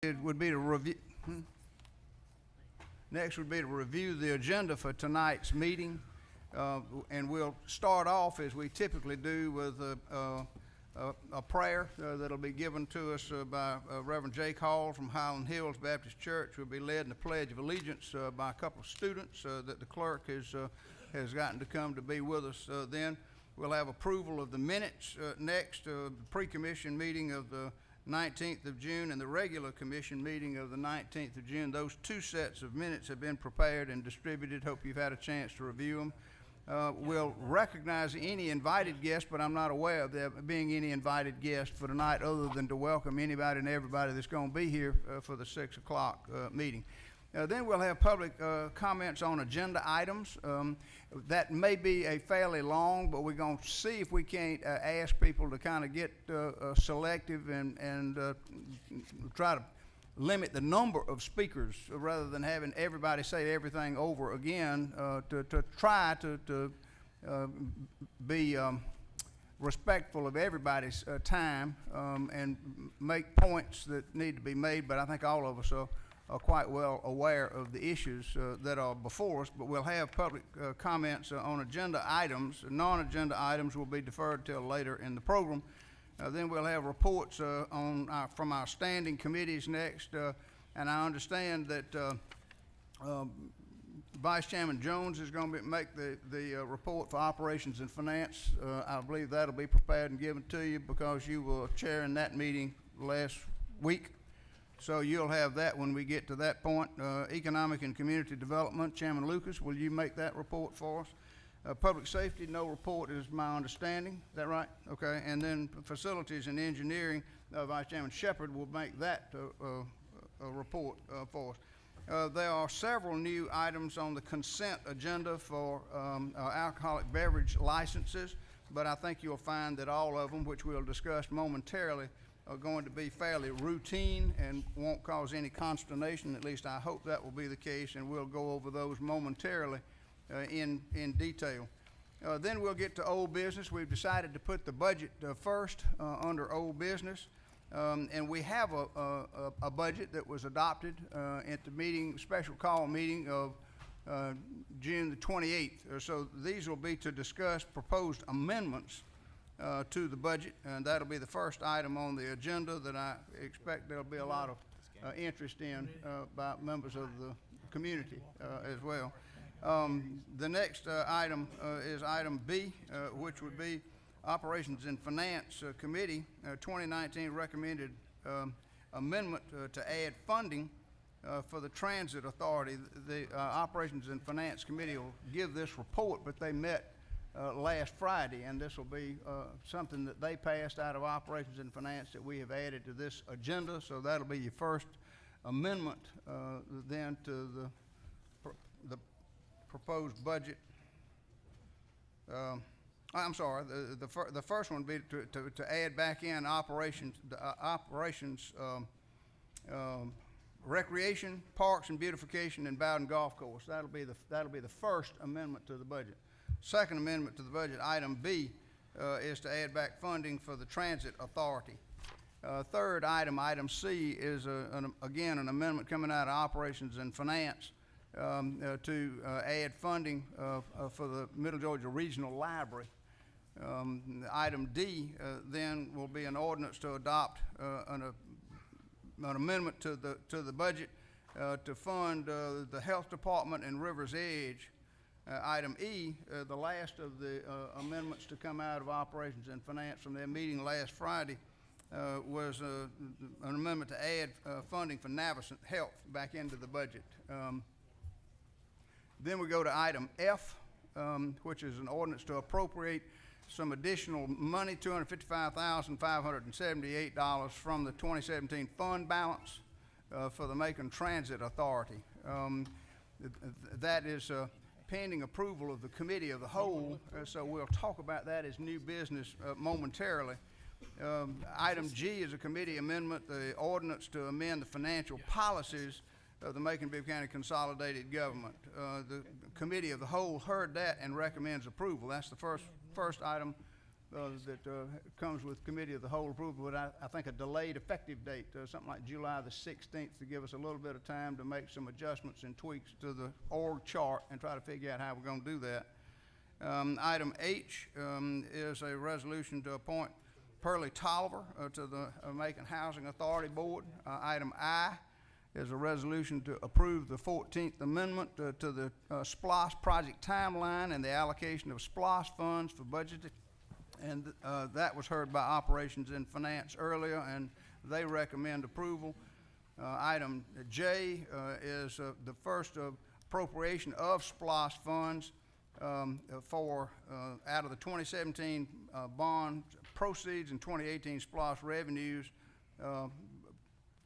It would be to review. Next would be to review the agenda for tonight's meeting, and we'll start off as we typically do with a prayer that'll be given to us by Reverend Jake Hall from Highland Hills Baptist Church. We'll be led in the Pledge of Allegiance by a couple of students that the clerk has gotten to come to be with us. Then we'll have approval of the minutes next, the pre-commission meeting of the 19th of June and the regular commission meeting of the 19th of June. Those two sets of minutes have been prepared and distributed. Hope you've had a chance to review them. We'll recognize any invited guests, but I'm not aware of there being any invited guests for tonight other than to welcome anybody and everybody that's going to be here for the 6 o'clock meeting. Then we'll have public comments on agenda items. That may be a fairly long, but we're going to see if we can't ask people to kind of get selective and try to limit the number of speakers rather than having everybody say everything over again, to try to be respectful of everybody's time and make points that need to be made. But I think all of us are quite well aware of the issues that are before us, but we'll have public comments on agenda items. Non-agenda items will be deferred till later in the program. Then we'll have reports from our standing committees next, and I understand that Vice Chairman Jones is going to make the report for operations and finance. I believe that'll be prepared and given to you because you were chairing that meeting last week. So you'll have that when we get to that point. Economic and Community Development, Chairman Lucas, will you make that report for us? Public Safety, no report is my understanding. Is that right? Okay. And then Facilities and Engineering, Vice Chairman Shepard will make that a report for us. There are several new items on the consent agenda for alcoholic beverage licenses, but I think you'll find that all of them, which we'll discuss momentarily, are going to be fairly routine and won't cause any consternation. At least I hope that will be the case, and we'll go over those momentarily in detail. Then we'll get to old business. We've decided to put the budget first under old business, and we have a budget that was adopted at the special call meeting of June the 28th. So these will be to discuss proposed amendments to the budget, and that'll be the first item on the agenda that I expect there'll be a lot of interest in by members of the community as well. The next item is item B, which would be Operations and Finance Committee 2019 recommended amendment to add funding for the Transit Authority. The Operations and Finance Committee will give this report, but they met last Friday, and this will be something that they passed out of Operations and Finance that we have added to this agenda. So that'll be your first amendment then to the proposed budget. I'm sorry, the first one would be to add back in operations, recreation, parks and beautification, and Bowden Golf Course. That'll be the first amendment to the budget. Second amendment to the budget, item B, is to add back funding for the Transit Authority. Third item C, is again an amendment coming out of Operations and Finance to add funding for the Middle Georgia Regional Library. Item D then will be an ordinance to adopt an amendment to the budget to fund the Health Department and Rivers Edge. Item E, the last of the amendments to come out of Operations and Finance from their meeting last Friday, was an amendment to add funding for Navicent Health back into the budget. Then we go to item F, which is an ordinance to appropriate some additional money, $255,578 from the 2017 fund balance for the Macon Transit Authority. That is pending approval of the Committee of the Whole, so we'll talk about that as new business momentarily. Item G is a committee amendment, the ordinance to amend the financial policies of the Macon-Bibb County Consolidated Government. The Committee of the Whole heard that and recommends approval. That's the first item that comes with committee of the whole approval, but I think a delayed effective date, something like July the 16th, to give us a little bit of time to make some adjustments and tweaks to the org chart and try to figure out how we're going to do that. Item H is a resolution to appoint Pearlie Tolliver to the Macon Housing Authority Board. Item I is a resolution to approve the 14th Amendment to the SPLOST project timeline and the allocation of SPLOST funds for budgeted. And that was heard by Operations and Finance earlier, and they recommend approval. Item J is the first appropriation of SPLOST funds for out of the 2017 bond proceeds and 2018 SPLOST revenues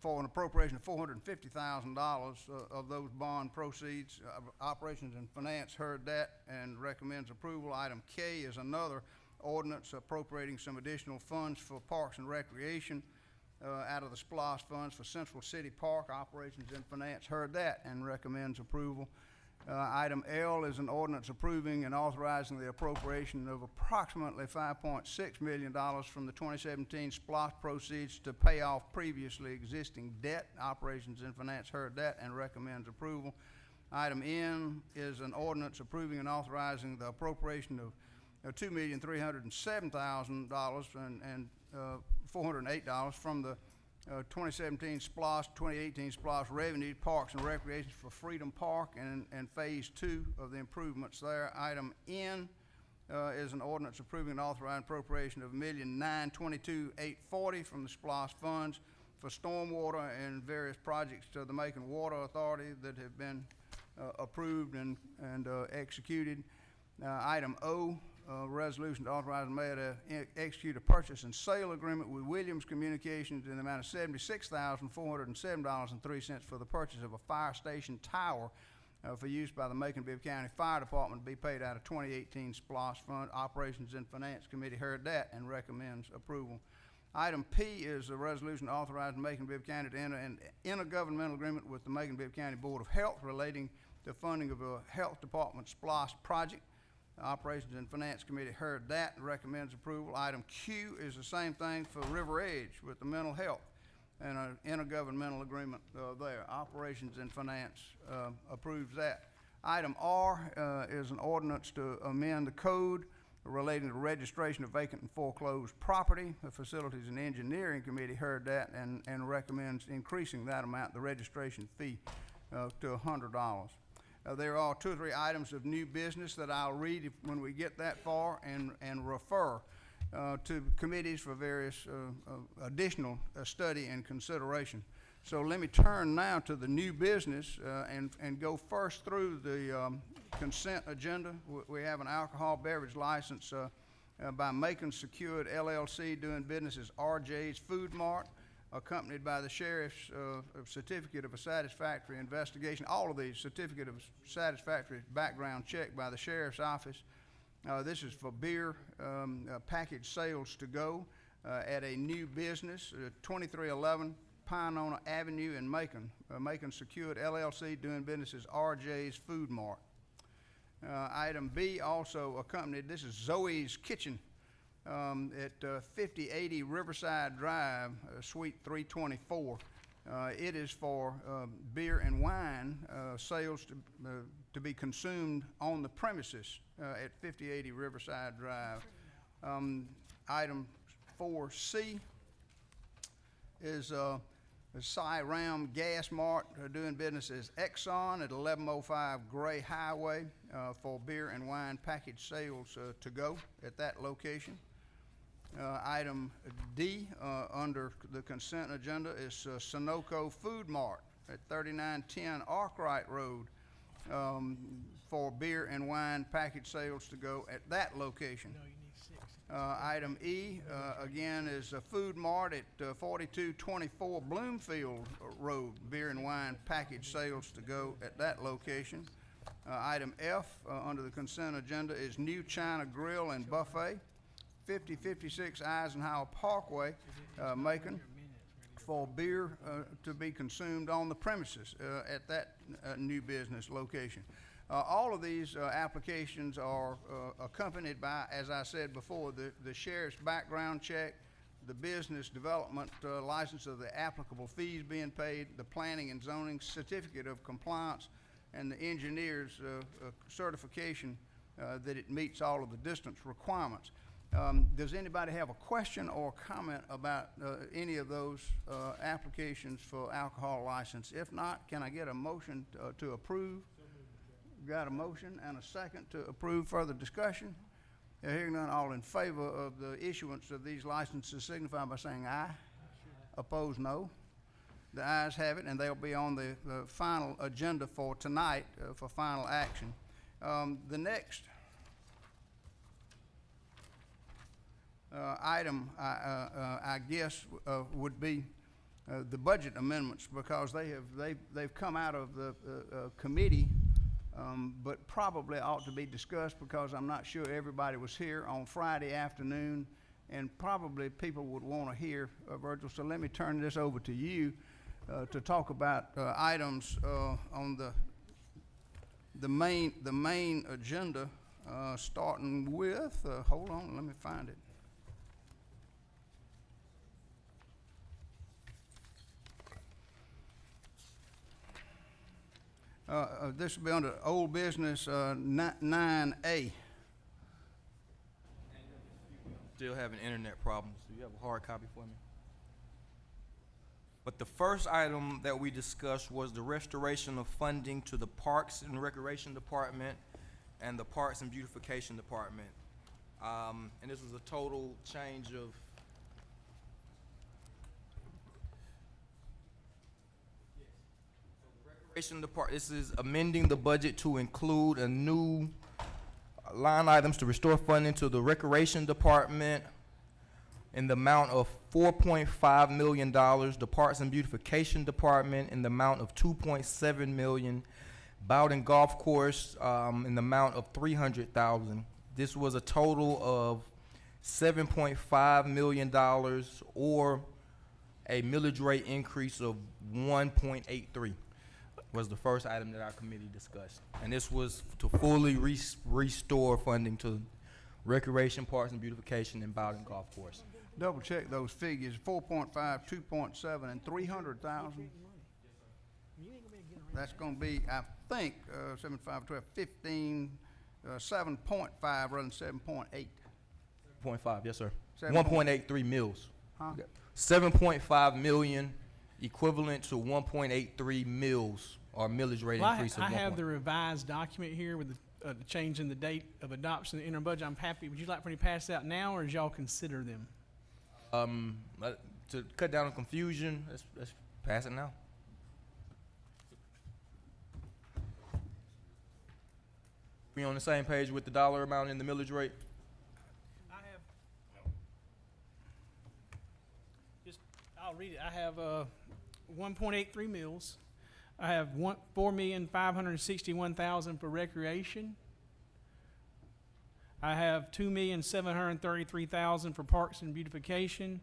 for an appropriation of $450,000 of those bond proceeds. Operations and Finance heard that and recommends approval. Item K is another ordinance appropriating some additional funds for Parks and Recreation out of the SPLOST funds for Central City Park. Operations and Finance heard that and recommends approval. Item L is an ordinance approving and authorizing the appropriation of approximately $5.6 million from the 2017 SPLOST proceeds to pay off previously existing debt. Operations and Finance heard that and recommends approval. Item N is an ordinance approving and authorizing the appropriation of $2,307,000 and $408 from the 2017 SPLOST, 2018 SPLOST revenue, Parks and Recreation for Freedom Park and Phase 2 of the improvements there. Item N is an ordinance approving and authorizing appropriation of $1,922,840 from the SPLOST funds for stormwater and various projects to the Macon Water Authority that have been approved and executed. Item O, resolution to authorize the mayor to execute a purchase and sale agreement with Williams Communications in the amount of $76,407.03 for the purchase of a fire station tower for use by the Macon-Bibb County Fire Department to be paid out of 2018 SPLOST fund. Operations and Finance Committee heard that and recommends approval. Item P is a resolution authorizing Macon-Bibb County to enter an intergovernmental agreement with the Macon-Bibb County Board of Health relating to funding of a health department SPLOST project. Operations and Finance Committee heard that and recommends approval. Item Q is the same thing for River Edge with the mental health and an intergovernmental agreement there. Operations and Finance approves that. Item R is an ordinance to amend the code relating to registration of vacant and foreclosed property. The Facilities and Engineering Committee heard that and recommends increasing that amount, the registration fee, to $100. There are 2 or 3 items of new business that I'll read when we get that far and refer to committees for various additional study and consideration. So let me turn now to the new business and go first through the consent agenda. We have an alcohol beverage license by Macon Secured LLC doing business as RJ's Food Mart, accompanied by the Sheriff's Certificate of a Satisfactory Investigation. All of these, Certificate of Satisfactory Background Check by the Sheriff's Office. This is for beer package sales to go at a new business, 2311 Pinona Avenue in Macon. Macon Secured LLC doing business as RJ's Food Mart. Item B also accompanied, this is Zoe's Kitchen at 5080 Riverside Drive, Suite 324. It is for beer and wine sales to be consumed on the premises at 5080 Riverside Drive. Item 4C is Cy Ram Gas Mart doing business as Exxon at 1105 Gray Highway for beer and wine package sales to go at that location. Item D under the consent agenda is Sunoco Food Mart at 3910 Arkwright Road for beer and wine package sales to go at that location. No, you need 6. Item E again is a Food Mart at 4224 Bloomfield Road, beer and wine package sales to go at that location. Item F under the consent agenda is New China Grill and Buffet, 5056 Eisenhower Parkway, Macon, for beer to be consumed on the premises at that new business location. All of these applications are accompanied by, as I said before, the sheriff's background check, the business development license of the applicable fees being paid, the planning and zoning certificate of compliance, and the engineer's certification that it meets all of the distance requirements. Does anybody have a question or comment about any of those applications for alcohol license? If not, can I get a motion to approve? Got a motion and a second to approve. Further discussion? Hearing none, all in favor of the issuance of these licenses signify by saying aye. Opposed, no. The ayes have it, and they'll be on the final agenda for tonight for final action. The next item, I guess, would be the budget amendments, because they've come out of the committee, but probably ought to be discussed, because I'm not sure everybody was here on Friday afternoon, and probably people would want to hear Virgil. So let me turn this over to you to talk about items on the main agenda, starting with. Hold on, let me find it. This will be under old business 9A. Still having internet problems. Do you have a hard copy for me? But the first item that we discussed was the restoration of funding to the Parks and Recreation Department and the Parks and Beautification Department. And this was a total change of this is amending the budget to include a new line items to restore funding to the Recreation Department in the amount of $4.5 million, the Parks and Beautification Department in the amount of $2.7 million, Bowden Golf Course in the amount of $300,000. This was a total of $7.5 million, or a millage rate increase of 1.83. Was the first item that our committee discussed. And this was to fully restore funding to Recreation, Parks and Beautification, and Bowden Golf Course. Double check those figures: 4.5, 2.7, and 300,000. That's going to be, I think, 7, 5, 12, 15, 7.5 rather than 7.8. 7.5, yes, sir. 1.83 mils. Huh? 7.5 million, equivalent to 1.83 mils, or millage rate increase of 1. I have the revised document here with the change in the date of adoption of the interim budget. I'm happy. Would you like for me to pass it out now, or as y'all consider them? To cut down on confusion, let's pass it now. We on the same page with the dollar amount and the millage rate? I have. I'll read it. I have 1.83 mils. I have $4,561,000 for recreation. I have $2,733,000 for parks and beautification,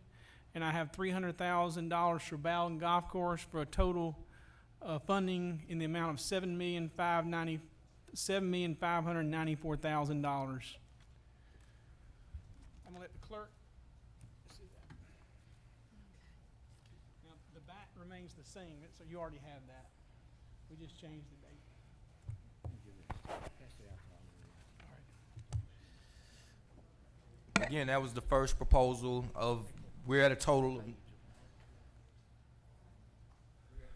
and I have $300,000 for Bowden Golf Course, for a total funding in the amount of $7,594,000. I'm gonna let the clerk see that. Now the back remains the same, so you already have that. We just changed the date. Again, that was the first proposal of, we're at a total of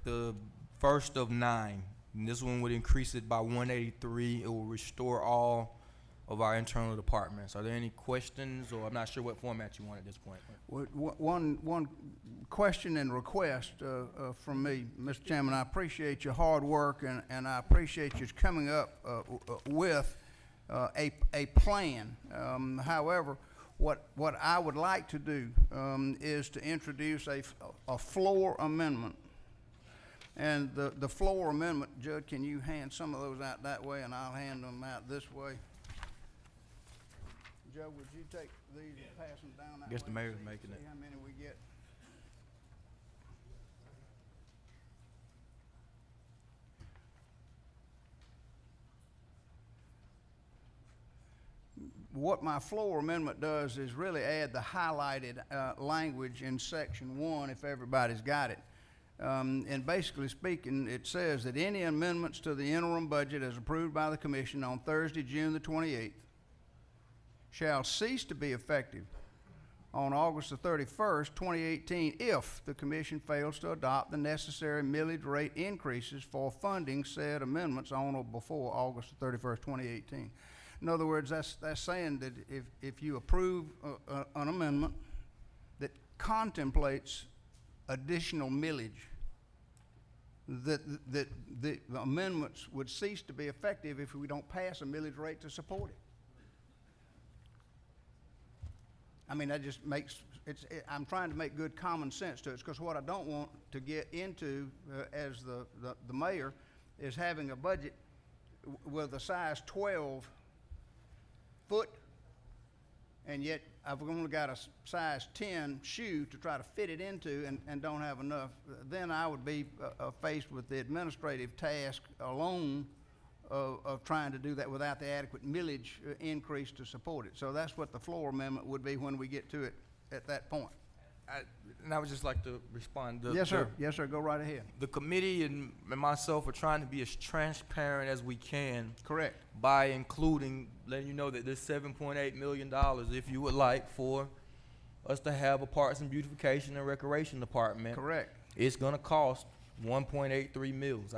the first of 9. And this one would increase it by 183. It will restore all of our internal departments. Are there any questions, or I'm not sure what format you want at this point? One question and request from me, Mr. Chairman. I appreciate your hard work, and I appreciate you coming up with a plan. However, what I would like to do is to introduce a floor amendment. And the floor amendment, Judd, can you hand some of those out that way, and I'll hand them out this way? Joe, would you take these and pass them down that way? I guess the mayor's making it. See how many we get. what my floor amendment does is really add the highlighted language in section 1, if everybody's got it. And basically speaking, it says that any amendments to the interim budget as approved by the commission on Thursday, June the 28th, shall cease to be effective on August the 31st, 2018, if the commission fails to adopt the necessary millage rate increases for funding said amendments on or before August the 31st, 2018. In other words, that's saying that if you approve an amendment that contemplates additional millage, that the amendments would cease to be effective if we don't pass a millage rate to support it. I mean, that just makes, I'm trying to make good common sense to it, because what I don't want to get into as the mayor is having a budget with a size 12 foot, and yet I've only got a size 10 shoe to try to fit it into and don't have enough. Then I would be faced with the administrative task alone of trying to do that without the adequate millage increase to support it. So that's what the floor amendment would be when we get to it at that point. And I would just like to respond. Yes, sir. Yes, sir. Go right ahead. The committee and myself are trying to be as transparent as we can Correct. by including, letting you know that this $7.8 million, if you would like, for us to have a Parks and Beautification and Recreation Department. Correct. It's gonna cost 1.83 mils.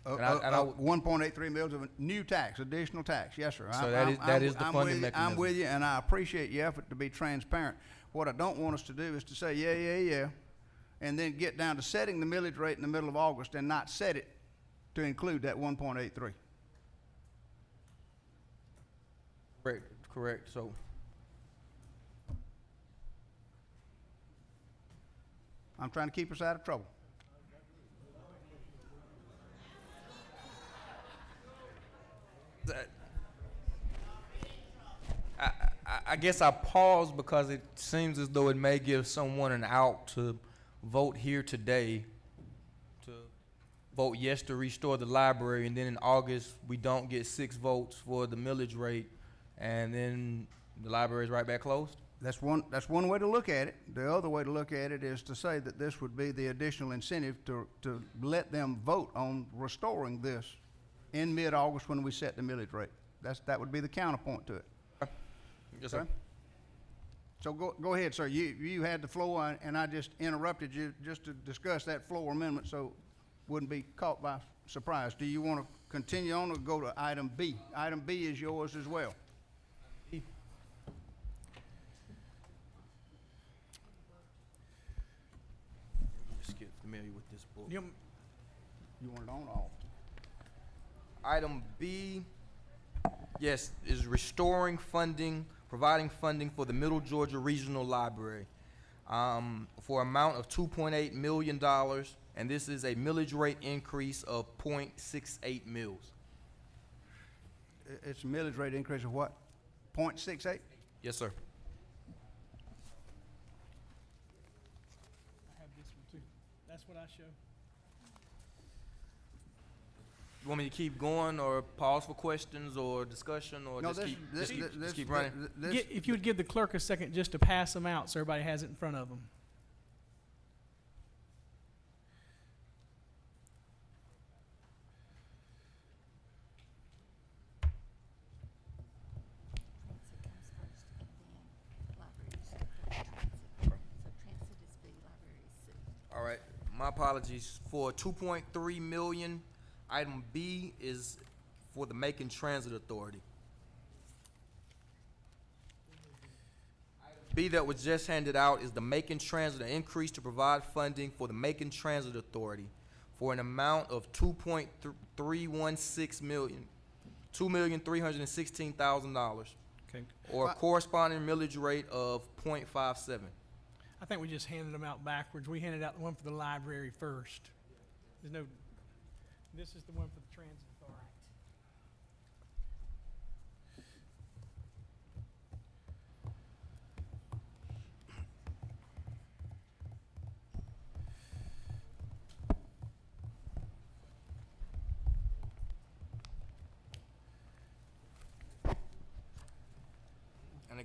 1.83 mils of a new tax, additional tax. Yes, sir. So that is the funding mechanism. I'm with you, and I appreciate your effort to be transparent. What I don't want us to do is to say, yeah, and then get down to setting the millage rate in the middle of August and not set it to include that 1.83. Correct. So I'm trying to keep us out of trouble. I guess I paused because it seems as though it may give someone an out to vote here today, to vote yes to restore the library, and then in August, we don't get 6 votes for the millage rate, and then the library is right back closed? That's one way to look at it. The other way to look at it is to say that this would be the additional incentive to let them vote on restoring this in mid-August when we set the millage rate. That would be the counterpoint to it. Yes, sir. Okay? So go ahead, sir. You had the floor, and I just interrupted you just to discuss that floor amendment, so wouldn't be caught by surprise. Do you want to continue on or go to item B? Item B is yours as well. Just get familiar with this book. You want it on or off? Item B, yes, is restoring funding, providing funding for the Middle Georgia Regional Library for amount of $2.8 million, and this is a millage rate increase of 0.68 mils. It's a millage rate increase of what? 0.68? Yes, sir. I have this one too. That's what I show. You want me to keep going or pause for questions or discussion or just keep running? If you would give the clerk a second just to pass them out so everybody has it in front of them. All right, my apologies. For 2.3 million, item B is for the Macon Transit Authority. Item B that was just handed out is the Macon Transit, an increase to provide funding for the Macon Transit Authority for an amount of $2.316 million, $2,316,000, Okay. or a corresponding millage rate of 0.57. I think we just handed them out backwards. We handed out the one for the library first. There's no, this is the one for the transit authority.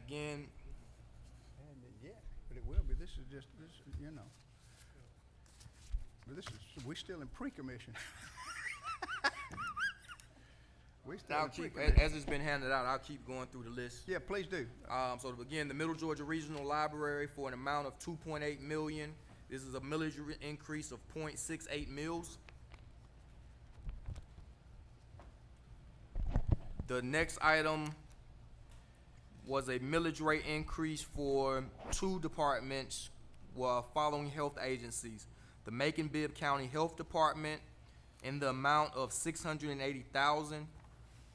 again, And yet, but it will be, this is just, this, you know. But this is, we still in pre-commission. We still I'll in keep, pre-commission. as it's been handed out, I'll keep going through the list. Yeah, please do. So again, the Middle Georgia Regional Library for an amount of 2.8 million. This is a millage increase of 0.68 mils. The next item was a millage rate increase for two departments, following health agencies. The Macon-Bibb County Health Department in the amount of $680,000,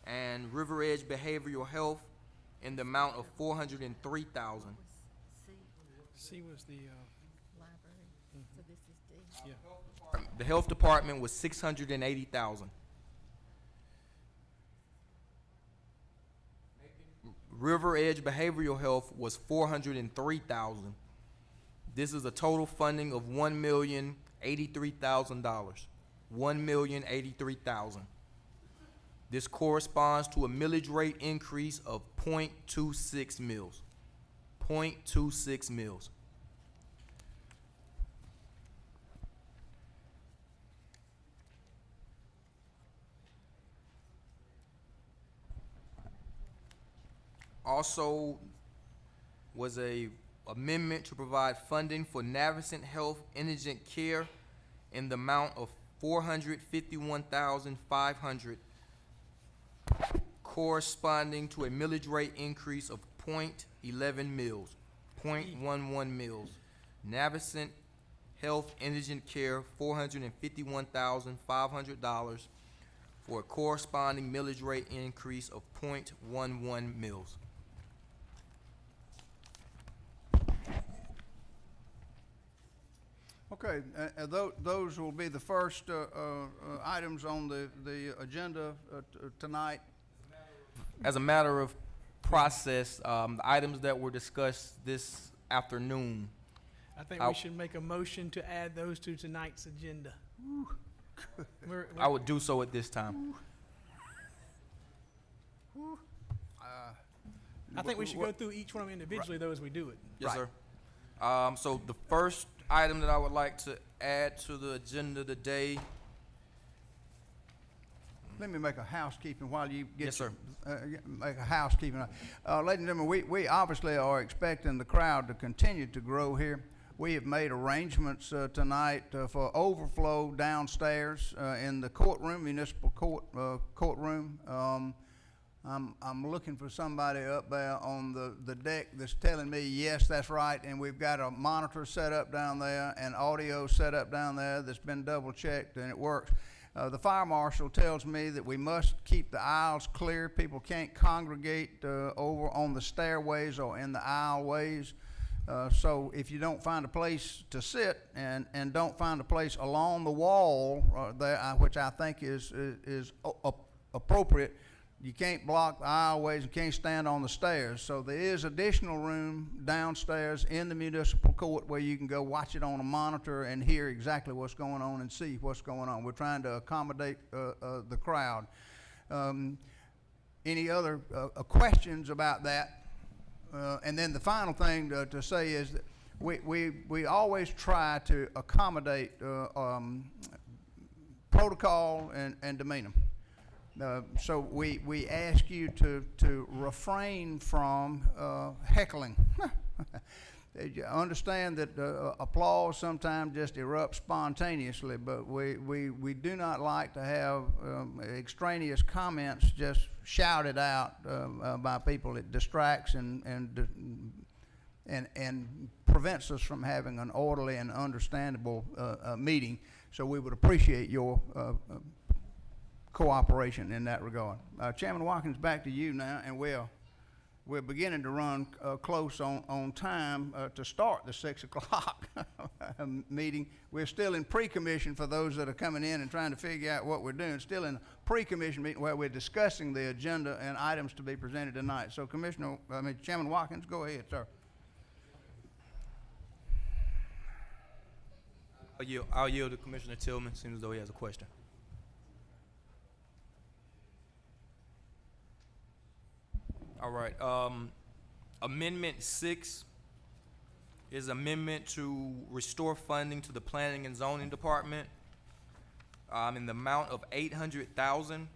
and River Edge Behavioral Health in the amount of $403,000. C was the, Library, so this is D. yeah. The health department was $680,000. River Edge Behavioral Health was $403,000. This is a total funding of $1,083,000. $1,083,000. This corresponds to a millage rate increase of 0.26 mils. 0.26 mils. Also was a amendment to provide funding for Navicent Health Indigent Care in the amount of $451,500, corresponding to a millage rate increase of 0.11 mils, 0.11 mils. Navicent Health Indigent Care, $451,500 for a corresponding millage rate increase of 0.11 mils. Okay, those will be the first items on the agenda tonight. As a matter of process, the items that were discussed this afternoon, I think I'll- we should make a motion to add those to tonight's agenda. I would do so at this time. I think we should go through each one of them individually, though, as we do it. Yes, Right. sir. So the first item that I would like to add to the agenda today, Let me make a housekeeping while you get. Yes, sir. Make a housekeeping. Ladies and gentlemen, we obviously are expecting the crowd to continue to grow here. We have made arrangements tonight for overflow downstairs in the courtroom, municipal courtroom. I'm looking for somebody up there on the deck that's telling me, yes, that's right, and we've got a monitor set up down there and audio set up down there that's been double checked and it works. The fire marshal tells me that we must keep the aisles clear. People can't congregate over on the stairways or in the aisleways. So if you don't find a place to sit and don't find a place along the wall there, which I think is appropriate, you can't block the aisleways and can't stand on the stairs. So there is additional room downstairs in the municipal court where you can go watch it on a monitor and hear exactly what's going on and see what's going on. We're trying to accommodate the crowd. Any other questions about that? And then the final thing to say is that we always try to accommodate protocol and demeanor. So we ask you to refrain from heckling. You understand that applause sometimes just erupts spontaneously, but we do not like to have extraneous comments just shouted out by people. It distracts and prevents us from having an orderly and understandable meeting. So we would appreciate your cooperation in that regard. Chairman Watkins, back to you now, and we're beginning to run close on time to start the 6 o'clock meeting. We're still in pre-commission for those that are coming in and trying to figure out what we're doing. Still in a pre-commission meeting where we're discussing the agenda and items to be presented tonight. So Chairman Watkins, go ahead, sir. I'll yield to Commissioner Tillman, seems as though he has a question. All right. Amendment 6 is amendment to restore funding to the Planning and Zoning Department in the amount of $800,000.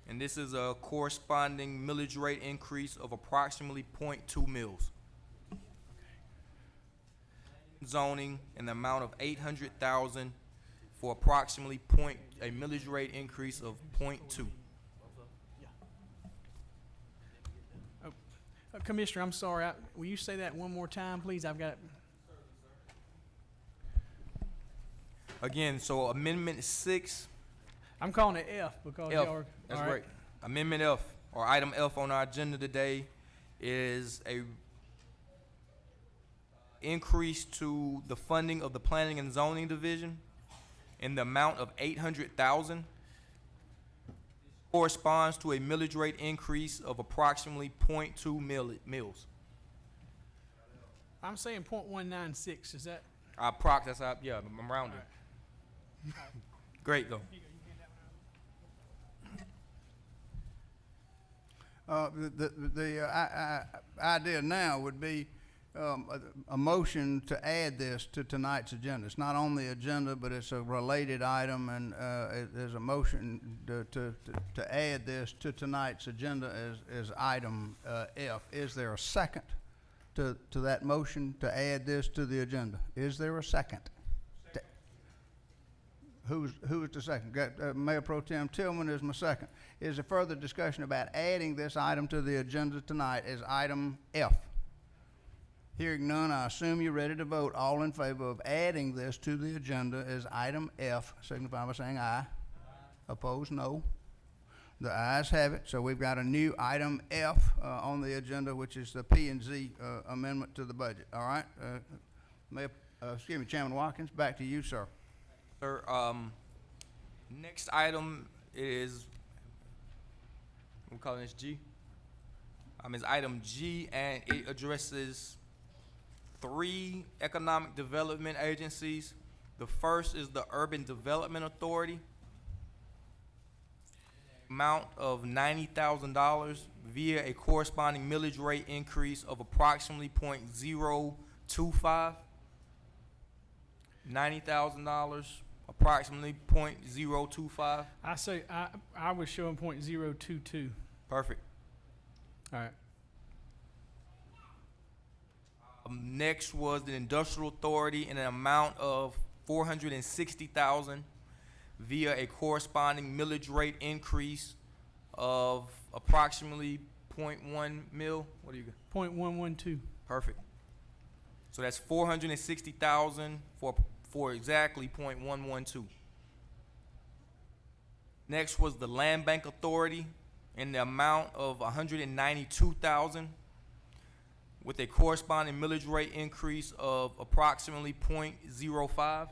And this is a corresponding millage rate increase of approximately 0.2 mils. Zoning in the amount of $800,000 for approximately a millage rate increase of 0.2. Commissioner, I'm sorry, will you say that one more time, please? I've got, Again, so Amendment 6, I'm calling it F because F, y'all are. that's all right. right. Amendment F, or item F on our agenda today, is a increase to the funding of the Planning and Zoning Division in the amount of $800,000. Corresponds to a millage rate increase of approximately 0.2 mils. I'm saying .196, is that? That's how, yeah, I'm rounding. Great, though. The idea now would be a motion to add this to tonight's agenda. It's not on the agenda, but it's a related item, and there's a motion to add this to tonight's agenda as item F. Is there a second to that motion to add this to the agenda? Is there a second? Who is the second? Got Mayor Pro Tem Tillman is my second. Is there further discussion about adding this item to the agenda tonight as item F? Hearing none, I assume you're ready to vote. All in favor of adding this to the agenda as item F, signify by saying aye. Opposed, no. The ayes have it. So we've got a new item F on the agenda, which is the P and Z amendment to the budget. All right? Chairman Watkins, back to you, sir. Sir, next item is, we're calling this G. It's item G, and it addresses 3 economic development agencies. The first is the Urban Development Authority. Amount of $90,000 via a corresponding millage rate increase of approximately 0.025. $90,000, approximately 0.025. I say, I was showing .022. Perfect. All right. Next was the Industrial Authority in an amount of $460,000 via a corresponding millage rate increase of approximately 0.1 mil. What do you got? .112. Perfect. So that's $460,000 for exactly 0.112. Next was the Land Bank Authority in the amount of $192,000 with a corresponding millage rate increase of approximately 0.05.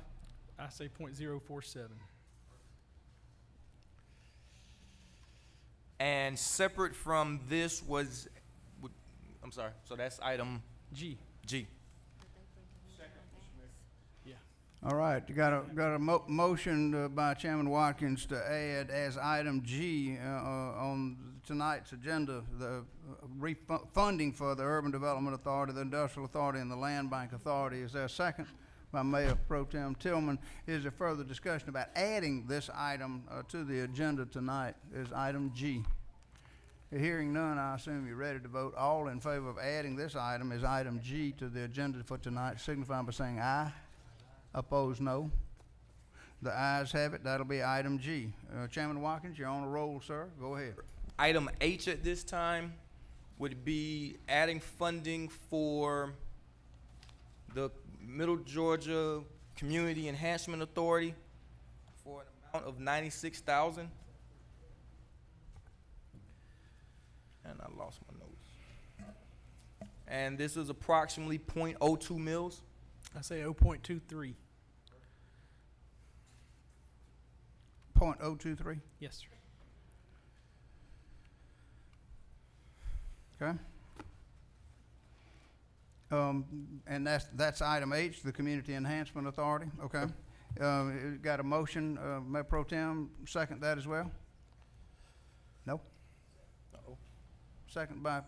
I say .047. And separate from this was, I'm sorry, so that's item G. G. All right, you got a motion by Chairman Watkins to add as item G on tonight's agenda the funding for the Urban Development Authority, the Industrial Authority, and the Land Bank Authority. Is there a second? By Mayor Pro Tem Tillman. Is there further discussion about adding this item to the agenda tonight as item G? Hearing none, I assume you're ready to vote. All in favor of adding this item as item G to the agenda for tonight, signify by saying aye. Opposed, no. The ayes have it. That'll be item G. Chairman Watkins, you're on a roll, sir. Go ahead. Item H at this time would be adding funding for the Middle Georgia Community Enhancement Authority for an amount of $96,000. And I lost my notes. And this is approximately 0.02 mils. I say 0.23. 0.023. Yes, sir. Okay. And that's item H, the Community Enhancement Authority. Okay. Got a motion, Mayor Pro Tem, second that as well? No? Uh-oh. second by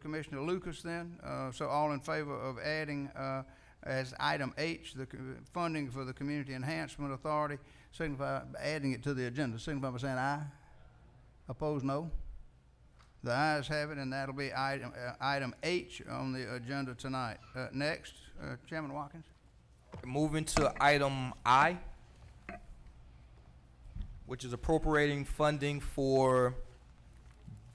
Commissioner Lucas then. So all in favor of adding as item H, the funding for the Community Enhancement Authority, signify by adding it to the agenda. Signify by saying aye. Opposed, no. The ayes have it, and that'll be item H on the agenda tonight. Next, Chairman Watkins. Moving to item I, which is appropriating funding for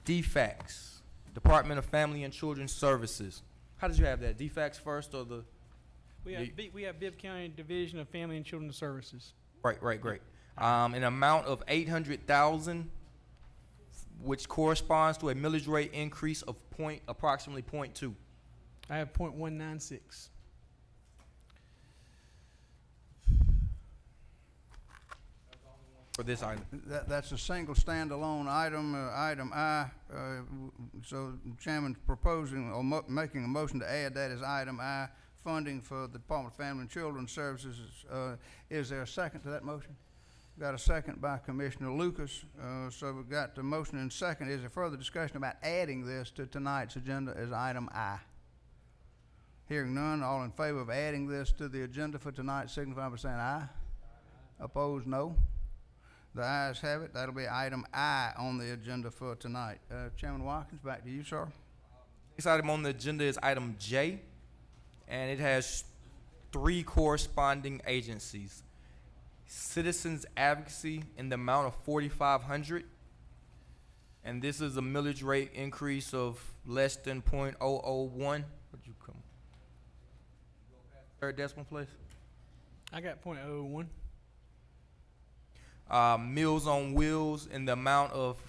DFACS, Department of Family and Children's Services. How did you have that? DFACS first or the? We have Bibb County Division of Family and Children's Services. Right, great. An amount of $800,000, which corresponds to a millage rate increase of approximately 0.2. I have .196. For this item. That's a single standalone item, item I. So the Chairman's proposing or making a motion to add that as item I, funding for the Department of Family and Children's Services. Is there a second to that motion? Got a second by Commissioner Lucas. So we've got the motion and second. Is there further discussion about adding this to tonight's agenda as item I? Hearing none, all in favor of adding this to the agenda for tonight, signify by saying aye. Opposed, no. The ayes have it. That'll be item I on the agenda for tonight. Chairman Watkins, back to you, sir. Next item on the agenda is item J, and it has 3 corresponding agencies. Citizens Advocacy in the amount of $4,500, and this is a millage rate increase of less than .001. Where'd you come? Third decimal place? I got .001. Meals on Wheels in the amount of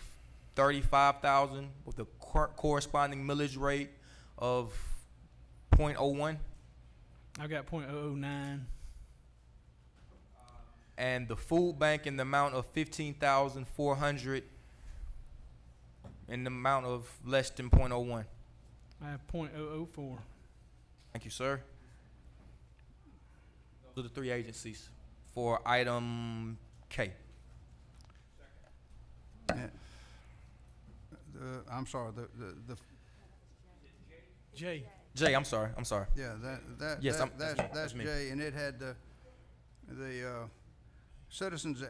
$35,000 with a corresponding millage rate of .01. I got .009. And the food bank in the amount of $15,400 in the amount of less than .01. I have .004. Thank you, sir. Those are the 3 agencies for item K. I'm sorry, the J. J, I'm sorry. yeah, Yes, that's me. J, and it had the Citizens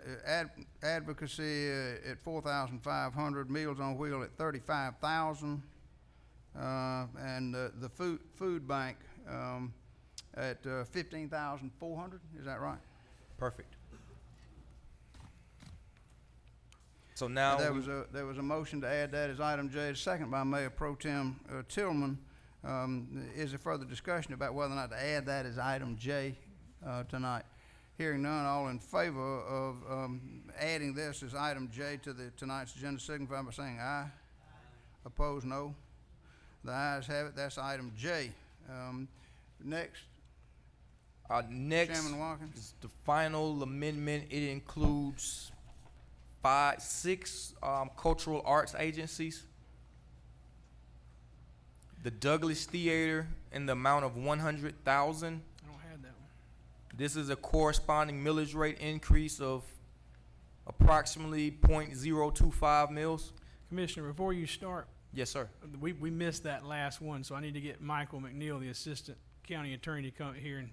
Advocacy at $4,500, Meals on Wheel at $35,000, and the food bank at $15,400. Is that right? Perfect. So now There was a motion to add that as item J, second by Mayor Pro Tem Tillman. Is there further discussion about whether or not to add that as item J tonight? Hearing none, all in favor of adding this as item J to tonight's agenda, signify by saying aye. Opposed, no. The ayes have it. That's item J. Next, next Chairman Watkins. is the final amendment. It includes 6 cultural arts agencies. The Douglas Theater in the amount of $100,000. I don't have that one. This is a corresponding millage rate increase of approximately .025 mils. Commissioner, before you start, Yes, sir. we missed that last one, so I need to get Michael McNeil, the Assistant County Attorney, to come here and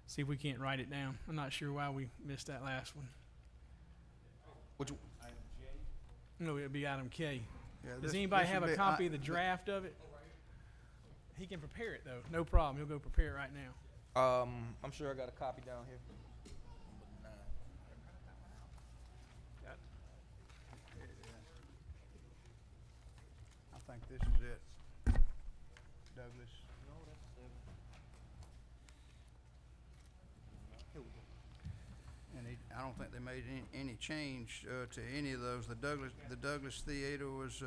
see if we can't write it down. I'm not sure why we missed that last one. Which, No, it'd be item K. Yeah, Does anybody have a copy of the draft of it? He can prepare it, though. No problem. He'll go prepare it right now. I'm sure I got a copy down here. I think this is it. Douglas. And I don't think they made any change to any of those. The Douglas Theater was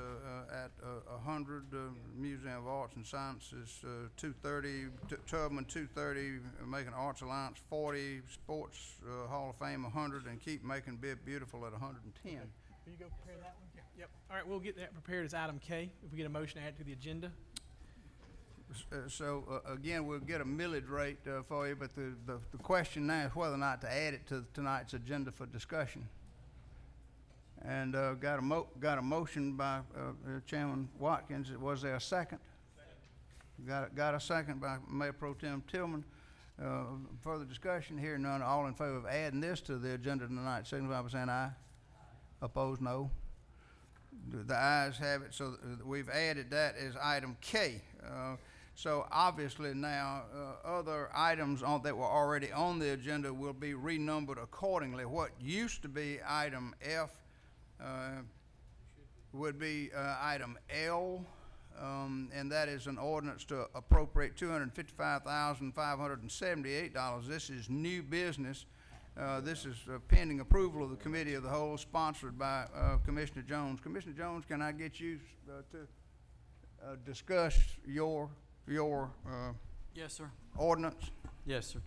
at 100, Museum of Arts and Sciences 230, Tubman 230, Macon Arts Alliance 40, Sports Hall of Fame 100, and Keep Macon-Bibb Beautiful at 110. Will you go prepare that one? Yep. All right, we'll get that prepared as item K if we get a motion to add to the agenda. Again, we'll get a millage rate for you, but the question now is whether or not to add it to tonight's agenda for discussion. And got a motion by Chairman Watkins. Was there a second? Got a second by Mayor Pro Tem Tillman. Further discussion? Here none. All in favor of adding this to the agenda tonight, signify by saying aye. Opposed, no. The ayes have it. So we've added that as item K. So obviously now other items that were already on the agenda will be renumbered accordingly. What used to be item F would be item L, and that is an ordinance to appropriate $255,578. This is new business. This is pending approval of the Committee of the Whole, sponsored by Commissioner Jones. Commissioner Jones, can I get you to discuss your Yes, sir. ordinance? Yes, sir.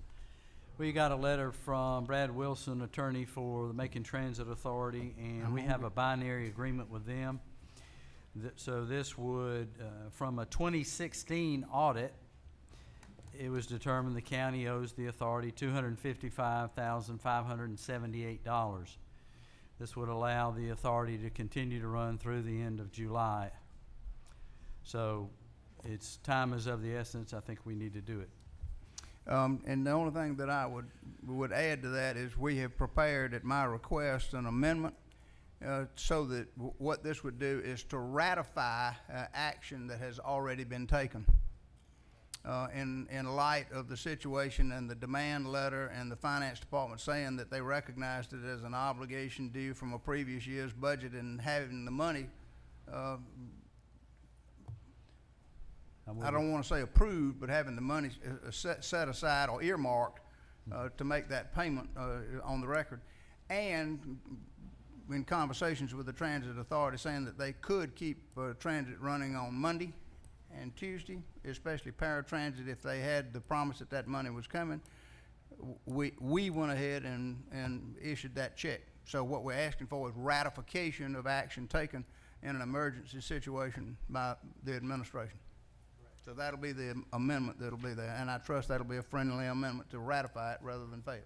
We got a letter from Brad Wilson, attorney for the Macon Transit Authority, and we have a binary agreement with them. So this would, from a 2016 audit, it was determined the county owes the authority $255,578. This would allow the authority to continue to run through the end of July. So it's time is of the essence. I think we need to do it. And the only thing that I would add to that is we have prepared, at my request, an amendment so that what this would do is to ratify action that has already been taken. In light of the situation and the demand letter and the finance department saying that they recognized it as an obligation due from a previous year's budget, and having the money, I don't want to say approved, but having the money set aside or earmarked to make that payment on the record, and in conversations with the transit authority saying that they could keep transit running on Monday and Tuesday, especially paratransit, if they had the promise that that money was coming. We went ahead and issued that check. So what we're asking for is ratification of action taken in an emergency situation by the administration. So that'll be the amendment that'll be there, and I trust that'll be a friendly amendment to ratify it rather than fail.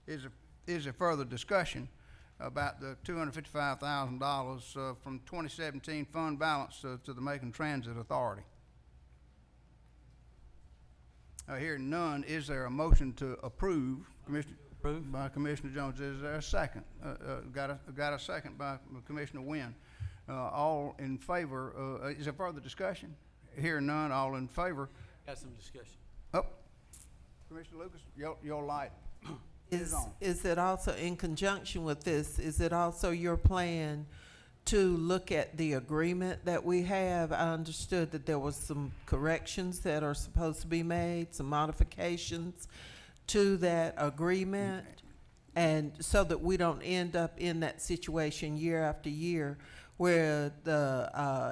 Yes. Is there further discussion about the $255,000 from 2017 fund balance to the Macon Transit Authority? Hearing none, is there a motion to approve? Commissioner, Approved. by Commissioner Jones. Is there a second? Got a second by Commissioner Wynn. All in favor? Is there further discussion? Hearing none, all in favor? Got some discussion. Oh, Commissioner Lucas, your light is on. Is it also, in conjunction with this, is it also your plan to look at the agreement that we have? I understood that there was some corrections that are supposed to be made, some modifications to that agreement, and so that we don't end up in that situation year after year where the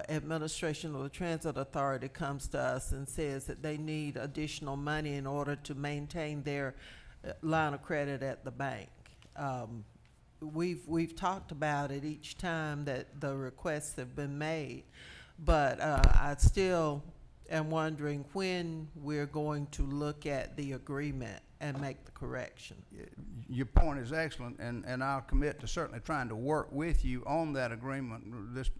administration of the Transit Authority comes to us and says that they need additional money in order to maintain their line of credit at the bank. We've talked about it each time that the requests have been made, but I still am wondering when we're going to look at the agreement and make the correction. Your point is excellent, and I'll commit to certainly trying to work with you on that agreement, this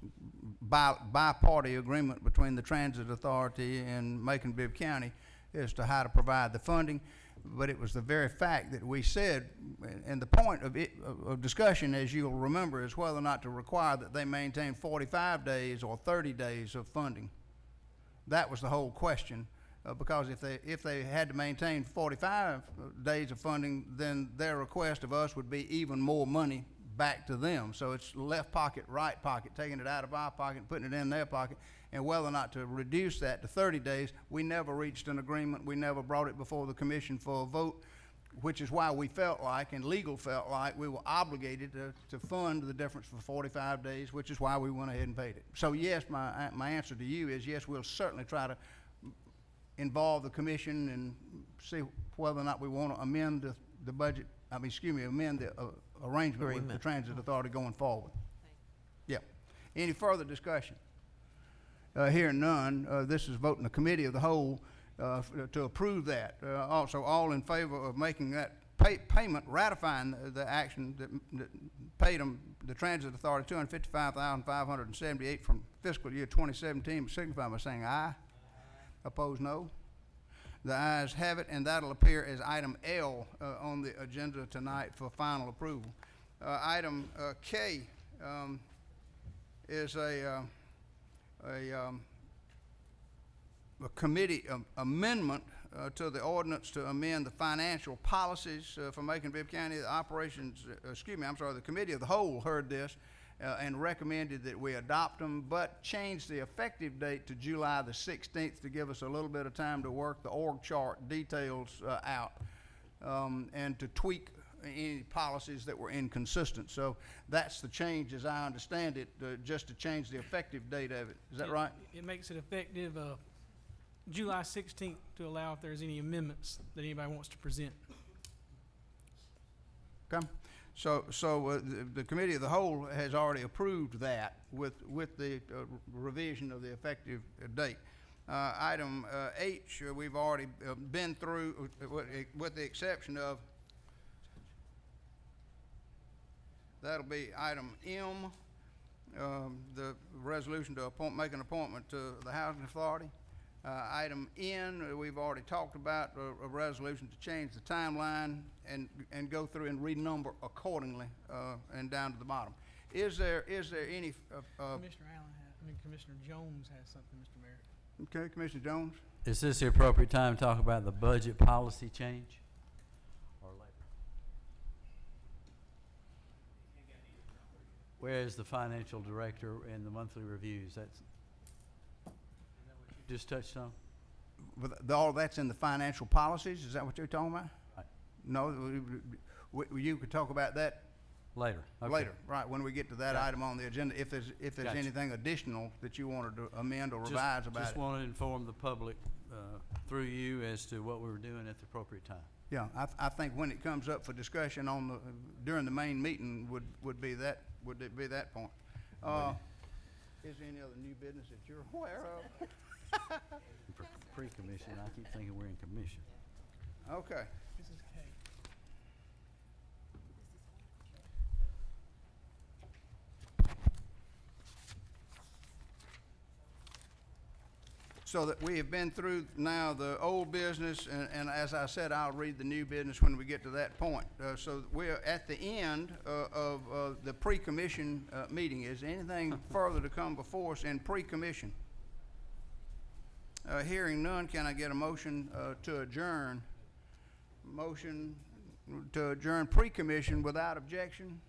bi-party agreement between the Transit Authority and Macon-Bibb County as to how to provide the funding. But it was the very fact that we said, and the point of discussion, as you'll remember, is whether or not to require that they maintain 45 days or 30 days of funding. That was the whole question. Because if they had to maintain 45 days of funding, then their request of us would be even more money back to them. So it's left pocket, right pocket, taking it out of our pocket and putting it in their pocket. And whether or not to reduce that to 30 days, we never reached an agreement. We never brought it before the commission for a vote, which is why we felt like, and legal felt like, we were obligated to fund the difference for 45 days, which is why we went ahead and paid it. So yes, my answer to you is yes, we'll certainly try to involve the commission and see whether or not we want to amend the budget, amend the arrangement with the Transit Authority going forward. Yeah. Any further discussion? Hearing none, this is voting the Committee of the Whole to approve that. Also, all in favor of making that payment ratifying the action that paid them, the Transit Authority, $255,578 from fiscal year 2017, signify by saying aye. Opposed, no. The ayes have it, and that'll appear as item L on the agenda tonight for final approval. Item K is a committee amendment to the ordinance to amend the financial policies for Macon-Bibb County. The the Committee of the Whole heard this and recommended that we adopt them, but changed the effective date to July the 16th to give us a little bit of time to work the org chart details out and to tweak any policies that were inconsistent. So that's the change, as I understand it, just to change the effective date of it. Is that right? It makes it effective July 16th to allow if there's any amendments that anybody wants to present. Okay. So the Committee of the Whole has already approved that with the revision of the effective date. Item H, we've already been through with the exception of, that'll be item M, the resolution to make an appointment to the Housing Authority. Item N, we've already talked about a resolution to change the timeline and go through and renumber accordingly and down to the bottom. Is there any? Commissioner Jones has something, Mr. Mayor. Okay, Commissioner Jones. Is this the appropriate time to talk about the budget policy change? Or later? Where is the financial director and the monthly reviews? That's just touched on? With all that's in the financial policies, is that what you're talking about? Right. No, you could talk about that Later. Okay. later, right, when we get to that Got it. item on the agenda, if there's Gotcha. anything additional that you wanted to amend or revise about Just it. wanted to inform the public through you as to what we were doing at the appropriate time. Yeah, I think when it comes up for discussion on during the main meeting would it be that point. Is there any other new business that you're aware of? Pre-commission, I keep thinking we're in commission. Okay. This is K. So that we have been through now the old business, and as I said, I'll read the new business when we get to that point. So we're at the end of the pre-commission meeting. Is there anything further to come before us in pre-commission? Hearing none, can I get a motion to adjourn? Motion to adjourn pre-commission without objection.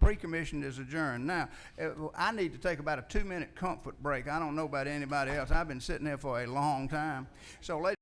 Pre-commission is adjourned. Now, I need to take about a 2-minute comfort break. I don't know about anybody else. I've been sitting there for a long time. So, ladies